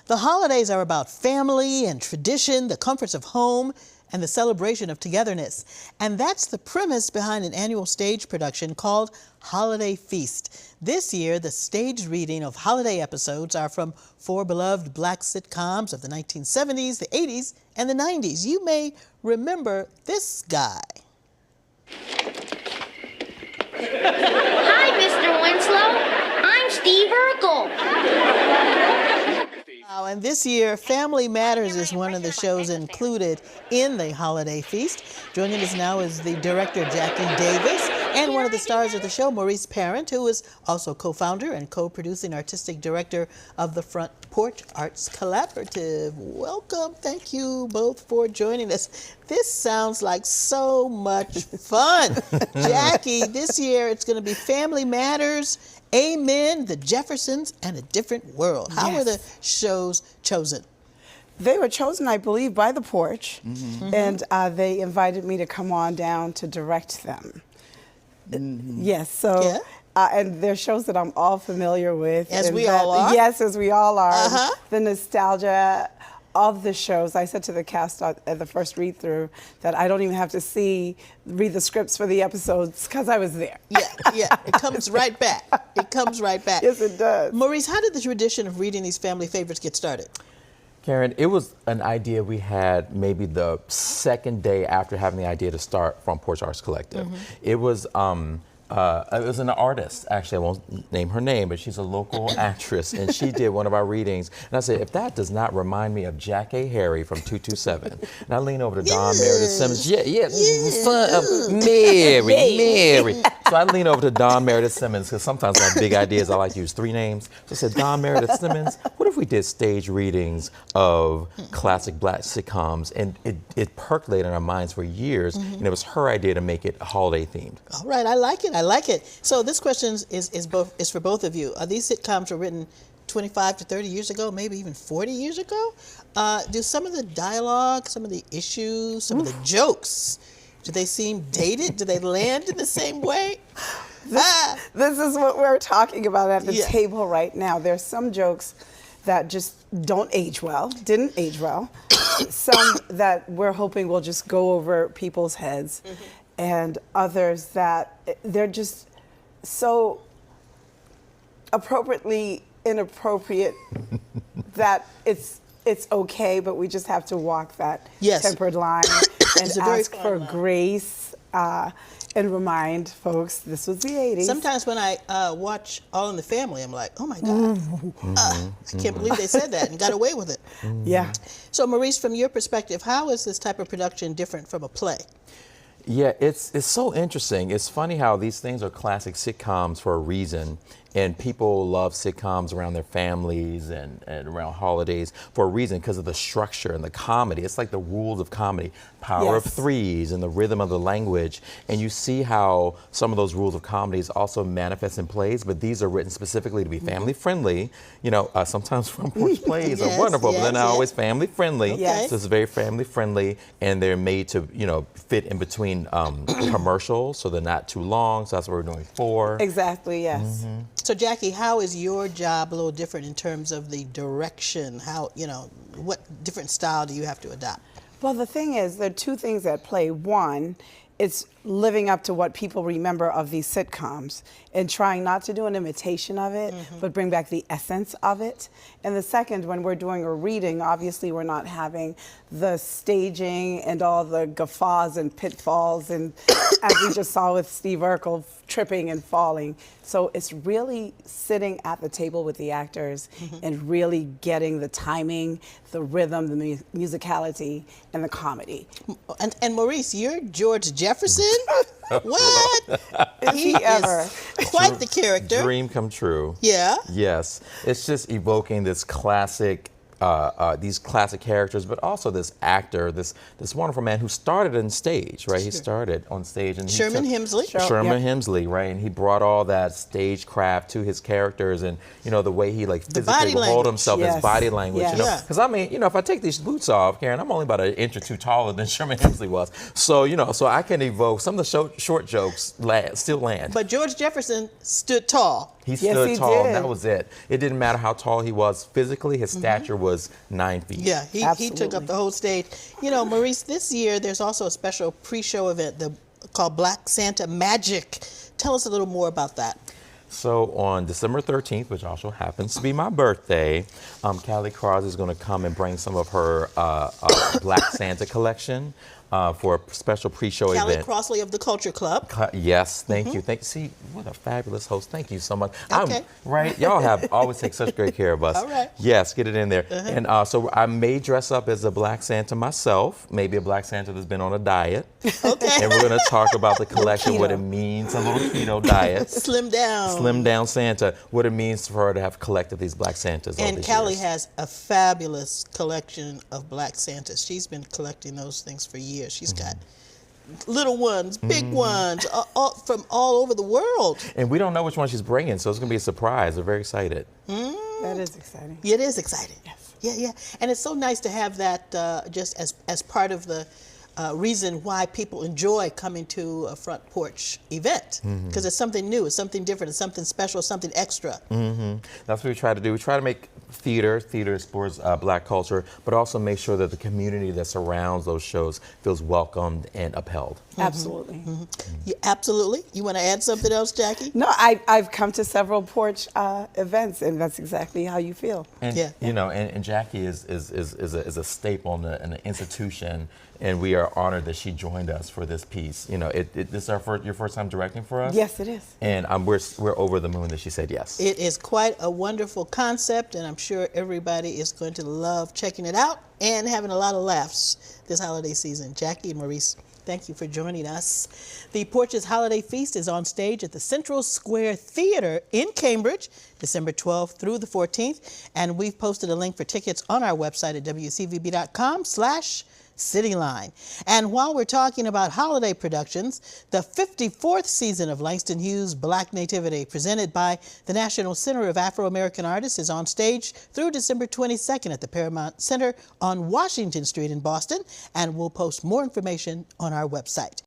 The holidays are about family and tradition, the comforts of home, and the celebration of togetherness. And that's the premise behind an annual stage production called Holiday Feast. This year, the staged reading of holiday episodes are from four beloved Black sitcoms of the 1970s, the 80s, and the 90s. You may remember this guy. Hi, Mr. Winslow. I'm Steve Urkel. And this year, Family Matters is one of the shows included in the Holiday Feast. Joining us now is the director, Jackie Davis, and one of the stars of the show, Maurice Parent, who is also co-founder and co-producing artistic director of the Front Porch Arts Collaborative. Welcome. Thank you both for joining us. This sounds like so much fun. Jackie, this year it's going to be Family Matters, Amen, The Jeffersons, and A Different World. How were the shows chosen? They were chosen, I believe, by The Porch, and they invited me to come on down to direct them. Yes, so, and they're shows that I'm all familiar with. As we all are? Yes, as we all are. The nostalgia of the shows. I said to the cast at the first read-through that I don't even have to read the scripts for the episodes because I was there. Yeah, it comes right back. It comes right back. Yes, it does. Maurice, how did the tradition of reading these family favorites get started? Karen, it was an idea we had maybe the second day after having the idea to start Front Porch Arts Collective. It was an artist, actually, I won't name her name, but she's a local actress, and she did one of our readings. And I said, if that does not remind me of Jack A. Harry from 227. And I lean over to Don Meredith Simmons. Son of Mary. So I lean over to Don Meredith Simmons, because sometimes I have big ideas. I like to use three names. So I said, Don Meredith Simmons, what if we did stage readings of classic Black sitcoms? And it percolated in our minds for years, and it was her idea to make it holiday themed. All right, I like it. I like it. So this question is for both of you. These sitcoms were written 25 to 30 years ago, maybe even 40 years ago. Do some of the dialogue, some of the issues, some of the jokes, do they seem dated? Do they land in the same way? This is what we're talking about at the table right now. There's some jokes that just didn't age well. Some that we're hoping will just go over people's heads. And others that they're just so appropriately inappropriate that it's okay, but we just have to walk that tempered line and ask for grace and remind folks this was the 80s. Sometimes when I watch All in the Family, I'm like, oh my God, I can't believe they said that and got away with it. Yeah. So Maurice, from your perspective, how is this type of production different from a play? Yeah, it's so interesting. It's funny how these things are classic sitcoms for a reason, and people love sitcoms around their families and around holidays for a reason, because of the structure and the comedy. It's like the rules of comedy, power of threes and the rhythm of the language. And you see how some of those rules of comedies also manifest in plays, but these are written specifically to be family friendly. You know, sometimes Front Porch plays are wonderful, but they're not always family friendly. So it's very family friendly, and they're made to, fit in between commercials, so they're not too long. So that's what we're doing 4. Exactly, yes. So Jackie, how is your job a little different in terms of the direction? How, what different style do you have to adopt? Well, the thing is, there are two things at play. One, it's living up to what people remember of these sitcoms and trying not to do an imitation of it, but bring back the essence of it. And the second, when we're doing a reading, obviously we're not having the staging and all the guffaws and pitfalls, and as we just saw with Steve Urkel, tripping and falling. So it's really sitting at the table with the actors and really getting the timing, the rhythm, the musicality, and the comedy. And Maurice, you're George Jefferson? What? He ever. Quite the character. Dream come true. Yeah. Yes. It's just evoking this classic, these classic characters, but also this actor, this wonderful man who started on stage, right? He started on stage. And Sherman Hemsley. Sherman Hemsley, right? And he brought all that stagecraft to his characters, and the way he physically would hold himself, his body language. Because if I take these boots off, Karen, I'm only about an inch or two taller than Sherman Hemsley was. So so I can evoke some of the short jokes still land. But George Jefferson stood tall. He Yes, stood he tall. did. That was it. It didn't matter how tall he was physically. His stature was 9 feet. Yeah, he took up Absolutely. the whole stage. You know, Maurice, this year there's also a special pre-show event called Black Santa Magic. Tell us a little more about that. So on December 13th, which also happens to be my birthday, Callie Cross is going to come and bring some of her Black Santa collection for a special pre-show Callie event. Crossley of the Culture Club. Yes, thank you. See, what a fabulous host. Thank you so much. Okay. Right? Y'all have always take such great care of us. All right. Yes, get it in there. And so I may dress up as a Black Santa myself, maybe a Black Santa that's been on a diet. Okay. And we're going to talk about the collection, what keto. it means, a little keto diet. Slim down. Slim down Santa, what it means for her to have collected these Black Santas over And these Callie years. has a fabulous collection of Black Santas. She's been collecting those things for years. She's got little ones, big ones, from all over the world. And we don't know which one she's bringing, so it's going to be a surprise. We're very excited. That is exciting. It is exciting. Yes. Yeah. And it's so nice to have that just as part of the reason why people enjoy coming to a front porch event, because it's something new, it's something different, it's something special, something extra. That's what we try to do. We try to make theater explores Black culture, but also make sure that the community that surrounds those shows feels welcomed and upheld. Absolutely. Yeah, absolutely. You want to add something else, Jackie? No, I've come to several porch events, and that's exactly how you feel. And Yeah. you know, and Jackie is a staple in the institution, and we are honored that she joined us for this piece. You know, this is your first time directing for us. Yes, it is. And we're over the moon that she said yes. It is quite a wonderful concept, and I'm sure everybody is going to love checking it out and having a lot of laughs this holiday season. Jackie and Maurice, thank you for joining us. The Porches Holiday Feast is on stage at the Central Square Theater in Cambridge, December 12th through the 14th, and we've posted a link for tickets on our website at wcvb.com/CityLine. And while we're talking about holiday productions, the 54th season of Langston Hughes' Black Nativity, presented by the National Center of Afro-American Artists, is on stage through December 22nd at the Paramount Center on Washington Street in Boston, and we'll post more information on our website.